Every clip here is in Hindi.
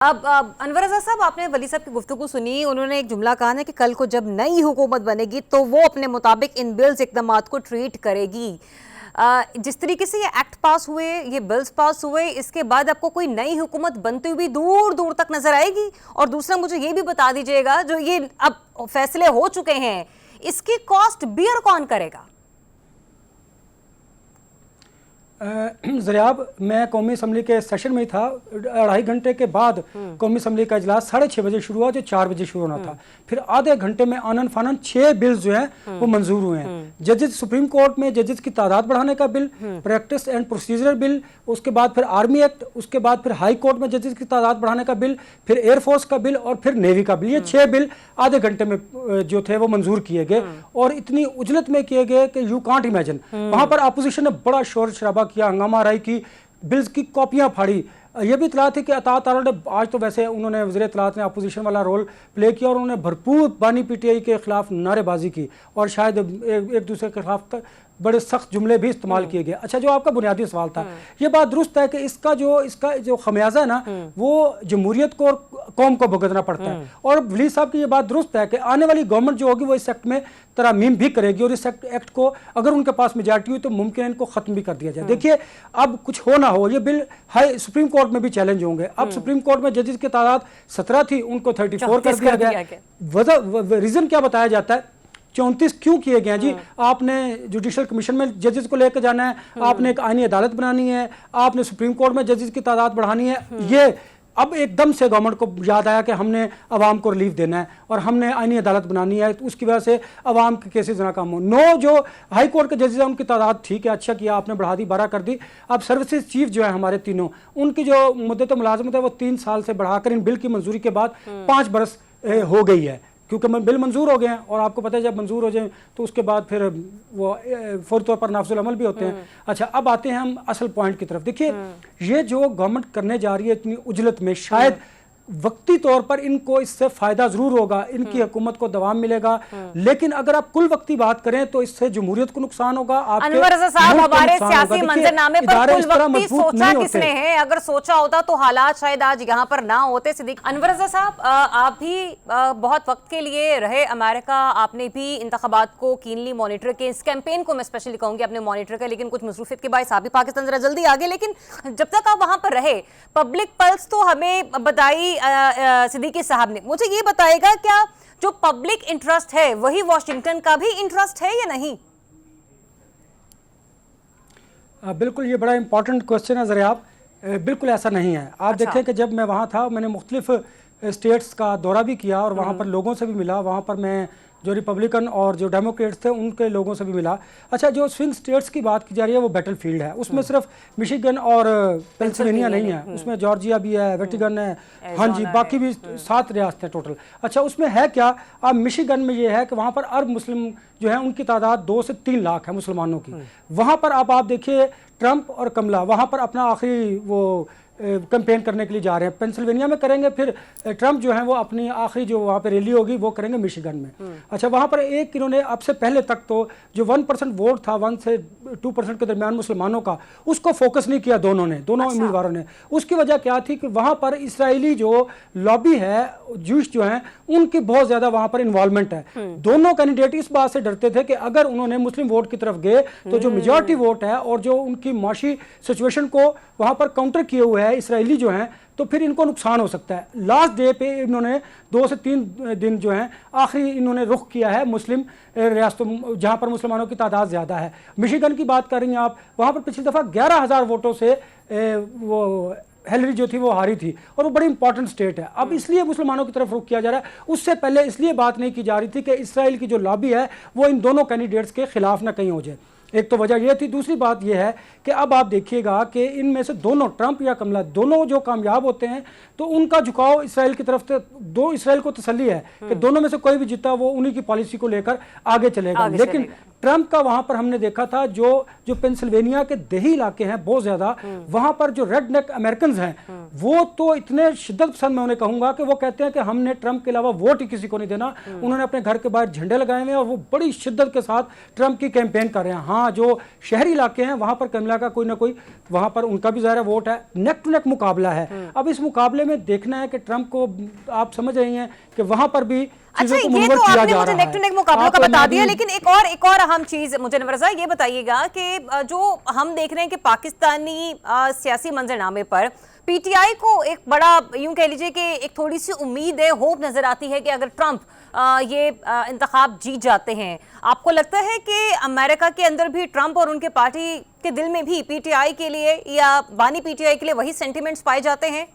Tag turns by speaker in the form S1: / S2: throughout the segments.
S1: अब अनवर रज़ा साहब, आपने वली साहब की गुफ्तगू सुनी। उन्होंने एक जुमला कहा है कि कल को जब नई हुकूमत बनेगी तो वो अपने मुताबिक इन बिल्स इकदामात को ट्रीट करेगी। जिस तरीके से ये एक्ट पास हुए, ये बिल्स पास हुए, इसके बाद आपको कोई नई हुकूमत बनती हुई दूर दूर तक नजर आएगी? और दूसरा, मुझे ये भी बता दीजिएगा, जो ये अब फैसले हो चुके हैं, इसकी कॉस्ट बियर कौन करेगा?
S2: ज़रियाब, मैं कौमी असम्बली के सेशन में ही था। 2.5 घंटे के बाद कौमी असम्बली का इजलास 6:30 बजे शुरू हुआ, जो 4 बजे शुरू होना था। फिर आधे घंटे में आनन फानन 6 बिल्स जो हैं वो मंजूर हुए हैं। जजेस, सुप्रीम कोर्ट में जजेस की तादाद बढ़ाने का bill, practice and procedure bill, उसके बाद फिर आर्मी एक्ट, उसके बाद फिर हाई कोर्ट में जजेस की तादाद बढ़ाने का बिल, फिर एयरफोर्स का बिल और फिर नेवी का बिल। ये 6 बिल आधे घंटे में जो थे वो मंजूर किए गए और इतनी उजलत में किए गए कि यू कांट इमेजिन। वहां पर अपोजिशन ने बड़ा शोर शराबा किया, हंगामा राई की, बिल्स की कॉपियां फाड़ी। ये भी इतला थी कि अता तारा ने, आज तो वैसे उन्होंने वज़ीर इत्तलात ने अपोजिशन वाला रोल प्ले किया और उन्होंने भरपूर बानी पीटीआई के खिलाफ नारेबाजी की और शायद एक दूसरे के खिलाफ बड़े सख्त जुमले भी इस्तेमाल किए गए। अच्छा, जो आपका बुनियादी सवाल था, ये बात दुरुस्त है कि इसका जो खमियाजा है ना, वो जमहूरियत को और कौम को भुगतना पड़ता है। और वली साहब की ये बात दुरुस्त है कि आने वाली गवर्नमेंट जो होगी वो इस एक्ट में तरमीम भी करेगी और इस एक्ट को अगर उनके पास मेजॉरिटी हुई तो मुमकिन है इनको खत्म भी कर दिया जाए। देखिए, अब कुछ हो ना हो, ये बिल हाई सुप्रीम कोर्ट में भी चैलेंज होंगे। अब सुप्रीम कोर्ट में जजेस की तादाद 17 थी, उनको 34 कर दिया गया। वजह रीजन क्या बताया जाता है? 34 क्यों किए गए हैं जी? आपने जुडिशल कमीशन में जजेस को लेकर जाना है, आपने एक आईनी अदालत बनानी है, आपने सुप्रीम कोर्ट में जजेस की तादाद बढ़ानी है। ये अब एकदम से गवर्नमेंट को याद आया कि हमने अवाम को रिलीफ देना है और हमने आईनी अदालत बनानी है, तो उसकी वजह से अवाम के केसेस ना कम हो। 9 जो हाई कोर्ट के जजेस हैं उनकी तादाद ठीक है, अच्छा किया आपने, बढ़ा दी, 12 कर दी। अब सर्विसेज चीफ जो है हमारे तीनों, उनकी जो मुद्दत मुलाजमत है वो 3 साल से बढ़ाकर इन बिल की मंजूरी के बाद 5 बरस हो गई है, क्योंकि बिल मंजूर हो गए हैं। और आपको पता है जब मंजूर हो जाए तो उसके बाद फिर वो फौरी तौर पर नाफिजुल अमल भी होते हैं। अच्छा, अब आते हैं हम असल पॉइंट की तरफ। देखिए, ये जो गवर्नमेंट करने जा रही है इतनी उजलत में, शायद वक्ती तौर पर इनको इससे फायदा जरूर होगा, इनकी हुकूमत को दवाम मिलेगा, लेकिन अगर आप कुल वक्ती बात करें तो इससे जमहूरियत को नुकसान होगा।
S1: अनवर रज़ा साहब, हमारे सियासी मंजरनामे पर कुल वक्ती सोचा किसने है? अगर सोचा होता तो हालात शायद आज यहाँ पर ना होते। सिद्दीक, अनवर रज़ा साहब, आप भी बहुत वक्त के लिए रहे अमेरिका, आपने भी इंतखाबात को कीनली मॉनिटर के, इस कैंपेन को मैं स्पेशली कहूंगी आपने मॉनिटर किया, लेकिन कुछ मसरूफियत के बाद आप भी पाकिस्तान जरा जल्दी आगे। लेकिन जब तक आप वहां पर रहे, पब्लिक पल्स तो हमें बताई सिद्दीकी साहब ने। मुझे ये बताएगा, क्या जो पब्लिक इंटरेस्ट है वही वॉशिंगटन का भी इंटरेस्ट है या नहीं?
S2: बिल्कुल, ये बड़ा इंपॉर्टेंट क्वेश्चन है ज़रियाब। बिल्कुल ऐसा नहीं है। आप देखें कि जब मैं वहाँ था, मैंने मुख्तलिफ स्टेट्स का दौरा भी किया और वहाँ पर लोगों से भी मिला। वहाँ पर मैं जो रिपब्लिकन और जो डेमोक्रेट्स थे उनके लोगों से भी मिला। अच्छा, जो स्विंग स्टेट्स की बात की जा रही है वो बैटल फील्ड है, उसमें सिर्फ मिशिगन और पेंसिल्वेनिया नहीं है, उसमें जॉर्जिया भी है, वेटिगन है, हाँ जी, बाकी भी 7 रियासतें टोटल। अच्छा, उसमें है क्या? अब मिशिगन में ये है कि वहाँ पर अरब मुस्लिम जो है उनकी तादाद 2 से 3 लाख है मुसलमानों की। वहाँ पर अब आप देखिए, ट्रंप और कमला वहाँ पर अपना आखिरी वो कैंपेन करने के लिए जा रहे हैं। पेंसिल्वेनिया में करेंगे, फिर ट्रंप जो है वो अपनी आखिरी जो वहाँ पे रैली होगी वो करेंगे मिशिगन में। अच्छा, वहाँ पर एक इन्होंने अब से पहले तक तो जो 1% वोट था, 1 से 2% के दरमियान मुसलमानों का, उसको फोकस नहीं किया दोनों उम्मीदवारों ने। उसकी वजह क्या थी कि वहाँ पर इसराइली जो लॉबी है, जूश जो हैं, उनकी बहुत ज़्यादा वहाँ पर इन्वॉल्वमेंट है। दोनों कैंडिडेट इस बात से डरते थे कि अगर उन्होंने मुस्लिम वोट की तरफ गए तो जो मेजॉरिटी वोट है और जो उनकी माशी सिचुएशन को वहाँ पर काउंटर किए हुए है इसराइली जो हैं, तो फिर इनको नुकसान हो सकता है। लास्ट डे पे इन्होंने 2 से 3 दिन जो हैं आखिरी इन्होंने रुख किया है मुस्लिम रियासतों जहाँ पर मुसलमानों की तादाद ज़्यादा है। मिशिगन की बात कर रही हैं आप, वहाँ पर पिछली दफ़ा 11,000 वोटों से वो हिलरी जो थी वो हारी थी और वो बड़ी इंपॉर्टेंट स्टेट है। अब इसलिए मुसलमानों की तरफ रुख किया जा रहा है। उससे पहले इसलिए बात नहीं की जा रही थी कि इसराइल की जो लॉबी है वो इन दोनों कैंडिडेट्स के खिलाफ ना कहीं हो जाए। एक तो वजह यह थी। दूसरी बात यह है कि अब आप देखिएगा कि इनमें से दोनों, ट्रंप या कमला, दोनों जो कामयाब होते हैं तो उनका झुकाव इसराइल की तरफ से, इसराइल को तसल्ली है कि दोनों में से कोई भी जीता वो उन्हीं की पॉलिसी को लेकर आगे चलेगा। लेकिन ट्रंप का वहां पर हमने देखा था जो पेंसिल्वेनिया के देही इलाके हैं बहुत ज्यादा, वहां पर जो रेड नेक अमेरिकन हैं वो तो इतने शिद्दत पसंद मैं उन्हें कहूंगा कि वो कहते हैं कि हमने ट्रंप के अलावा वोट ही किसी को नहीं देना। उन्होंने अपने घर के बाहर झंडे लगाए हुए हैं और वो बड़ी शिद्दत के साथ ट्रंप की कैंपेन कर रहे हैं। हाँ, जो शहरी इलाके हैं वहां पर कमला का कोई ना कोई वहां पर उनका भी ज़ाहिर वोट है। नेक टू नेक मुकाबला है। अब इस मुकाबले में देखना है कि ट्रंप को आप समझ रही हैं कि वहां पर भी
S1: अच्छा, ये तो आपने मुझे नेक टू नेक मुकाबलों का बता दिया, लेकिन एक और अहम चीज मुझे नवरज़ा ये बताइएगा कि जो हम देख रहे हैं कि पाकिस्तानी सियासी मंजरनामे पर पीटीआई को एक बड़ा यूं कह लीजिए कि एक थोड़ी सी उम्मीद है, होप नजर आती है कि अगर ट्रंप ये इंतखाब जीत जाते हैं, आपको लगता है कि अमेरिका के अंदर भी ट्रंप और उनके पार्टी के दिल में भी पीटीआई के लिए या बानी पीटीआई के लिए वही सेंटिमेंट्स पाए जाते हैं?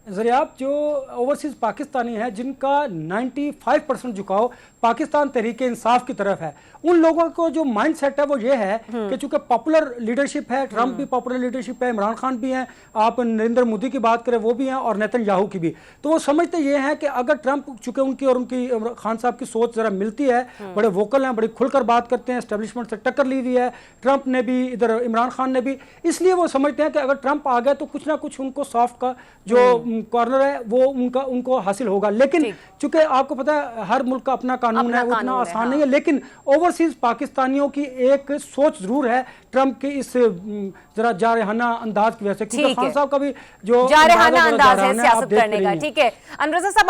S2: ज़रियाब जो ओवरसीज पाकिस्तानी हैं जिनका 95% झुकाव पाकिस्तान तहरीक इंसाफ की तरफ है, उन लोगों को जो माइंडसेट है वो ये है कि चूंकि पॉपुलर लीडरशिप है, ट्रंप भी पॉपुलर लीडरशिप है, इमरान खान भी हैं, आप नरेंद्र मोदी की बात करें वो भी हैं और नेतन्याहू की भी, तो वो समझते ये हैं कि अगर ट्रंप चूंकि उनकी और उनकी खान साहब की सोच जरा मिलती है, बड़े वोकल हैं, बड़ी खुलकर बात करते हैं, एस्टेब्लिशमेंट से टक्कर ली हुई है, ट्रंप ने भी इधर इमरान खान ने भी, इसलिए वो समझते हैं कि अगर ट्रंप आ गया तो कुछ ना कुछ उनको सॉफ्ट का जो कॉर्नर है वो उनको हासिल होगा। लेकिन चूंकि आपको पता है हर मुल्क का अपना कानून है, उतना आसान नहीं है, लेकिन ओवरसीज पाकिस्तानियों की एक सोच जरूर है ट्रंप की इस जरा जारहाना अंदाज की वजह से, क्योंकि खान साहब का भी जो
S1: जारहाना अंदाज है सियासत करने का। ठीक है अनवरज़ा साहब,